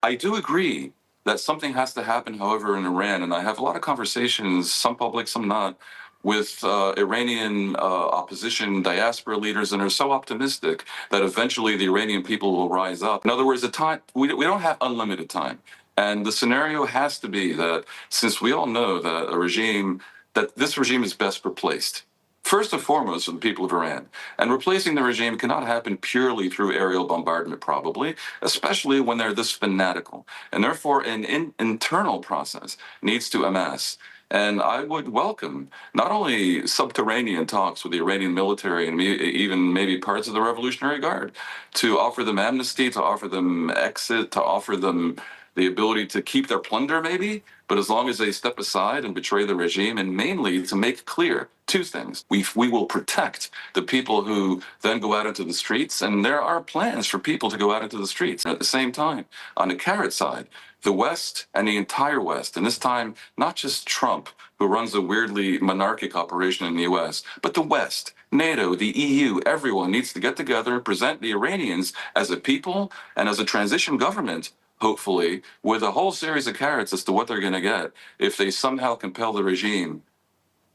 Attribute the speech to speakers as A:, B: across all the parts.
A: I do agree that something has to happen, however, in Iran, and I have a lot of conversations, some public, some not, with Iranian opposition diaspora leaders, and are so optimistic that eventually the Iranian people will rise up. In other words, the time we don't have unlimited time, and the scenario has to be that since we all know that this regime is best replaced. First and foremost, for the people of Iran. And replacing the regime cannot happen purely through aerial bombardment, probably, especially when they're this fanatical. And therefore, an internal process needs to amass. And I would welcome not only subterranean talks with the Iranian military and even maybe parts of the Revolutionary Guard to offer them amnesty, to offer them exit, to offer them the ability to keep their plunder, maybe, but as long as they step aside and betray the regime, and mainly to make clear two things. We will protect the people who then go out into the streets, and there are plans for people to go out into the streets. And at the same time, on the carrot side, the West and the entire West, and this time, not just Trump, who runs a weirdly monarchic operation in the US, but the West, NATO, the EU, everyone needs to get together and present the Iranians as a people and as a transition government, hopefully, with a whole series of carrots as to what they're going to get if they somehow compel the regime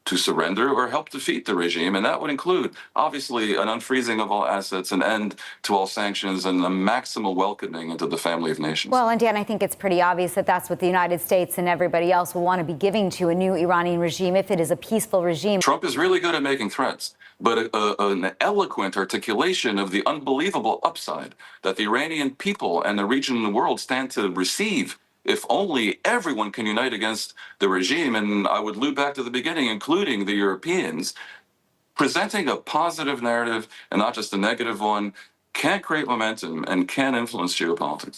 A: to surrender or help defeat the regime. And that would include, obviously, an unfreezing of all assets, an end to all sanctions, and a maximal welcoming into the family of nations.
B: Well, and Dan, I think it's pretty obvious that that's what the United States and everybody else will want to be giving to a new Iranian regime if it is a peaceful regime.
A: Trump is really good at making threats, but an eloquent articulation of the unbelievable upside that the Iranian people and the region and the world stand to receive if only everyone can unite against the regime. And I would loop back to the beginning, including the Europeans, presenting a positive narrative and not just a negative one can create momentum and can influence geopolitics.